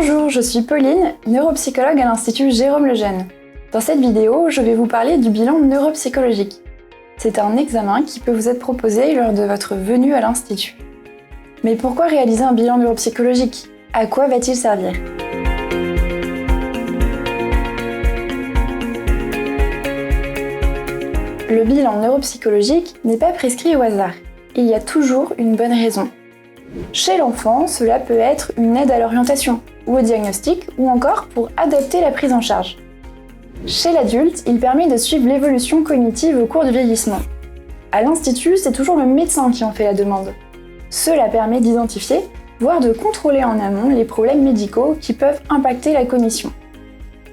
Bonjour, je suis Pauline, neuropsychologue à l'Institut Jérôme Lejeune. Dans cette vidéo, je vais vous parler du bilan neuropsychologique. C'est un examen qui peut vous être proposé lors de votre venue à l'Institut. Mais pourquoi réaliser un bilan neuropsychologique? À quoi va-t-il servir? Le bilan neuropsychologique n'est pas prescrit au hasard. Il y a toujours une bonne raison. Chez l'enfant, cela peut être une aide à l'orientation ou au diagnostic ou encore pour adapter la prise en charge. Chez l'adulte, il permet de suivre l'évolution cognitive au cours du vieillissement. À l'Institut, c'est toujours le médecin qui en fait la demande. Cela permet d'identifier, voire de contrôler en amont les problèmes médicaux qui peuvent impacter la cognition.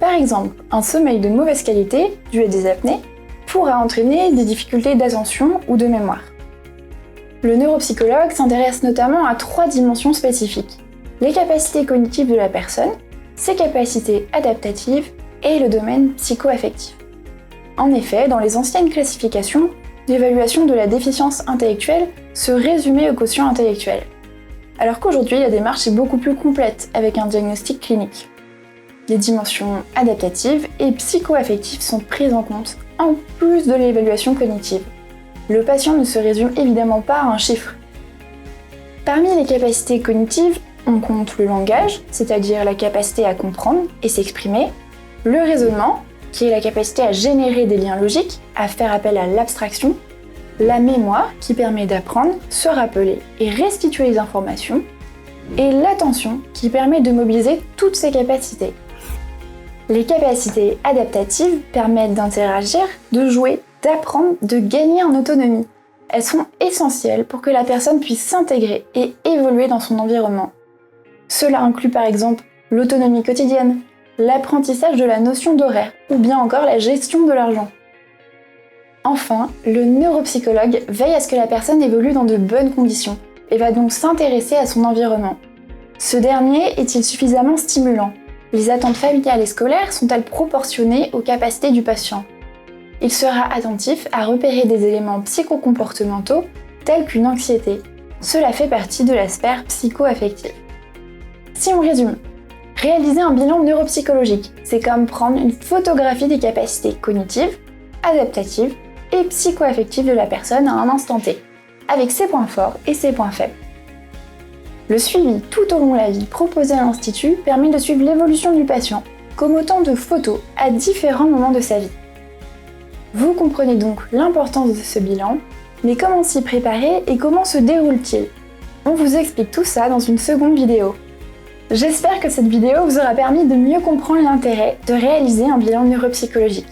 Par exemple, un sommeil de mauvaise qualité, dû à des apnées, pourra entraîner des difficultés d'attention ou de mémoire. Le neuropsychologue s'intéresse notamment à 3 dimensions spécifiques: les capacités cognitives de la personne, ses capacités adaptatives et le domaine psycho-affectif. En effet, dans les anciennes classifications, l'évaluation de la déficience intellectuelle se résumait au quotient intellectuel, alors qu'aujourd'hui la démarche est beaucoup plus complète avec un diagnostic clinique. Les dimensions adaptatives et psycho-affectives sont prises en compte, en plus de l'évaluation cognitive. Le patient ne se résume évidemment pas à un chiffre. Parmi les capacités cognitives, on compte le langage, c'est-à-dire la capacité à comprendre et s'exprimer, le raisonnement, qui est la capacité à générer des liens logiques, à faire appel à l'abstraction, la mémoire, qui permet d'apprendre, se rappeler et restituer les informations, et l'attention, qui permet de mobiliser toutes ces capacités. Les capacités adaptatives permettent d'interagir, de jouer, d'apprendre, de gagner en autonomie. Elles sont essentielles pour que la personne puisse s'intégrer et évoluer dans son environnement. Cela inclut par exemple l'autonomie quotidienne, l'apprentissage de la notion d'horaire ou bien encore la gestion de l'argent. Enfin, le neuropsychologue veille à ce que la personne évolue dans de bonnes conditions et va donc s'intéresser à son environnement. Ce dernier est-il suffisamment stimulant? Les attentes familiales et scolaires sont-elles proportionnées aux capacités du patient? Il sera attentif à repérer des éléments psychocomportementaux tels qu'une anxiété. Cela fait partie de l'aspect psycho-affectif. Si on résume, réaliser un bilan neuropsychologique, c'est comme prendre une photographie des capacités cognitives, adaptatives et psycho-affectives de la personne à un instant T, avec ses points forts et ses points faibles. Le suivi tout au long de la vie proposé à l'Institut permet de suivre l'évolution du patient, comme autant de photos à différents moments de sa vie. Vous comprenez donc l'importance de ce bilan, mais comment s'y préparer et comment se déroule-t-il? On vous explique tout ça dans une seconde vidéo. J'espère que cette vidéo vous aura permis de mieux comprendre l'intérêt de réaliser un bilan neuropsychologique.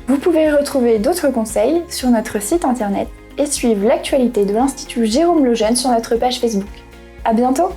Vous pouvez retrouver d'autres conseils sur notre site internet et suivre l'actualité de l'Institut Jérôme Lejeune sur notre page Facebook. À bientôt!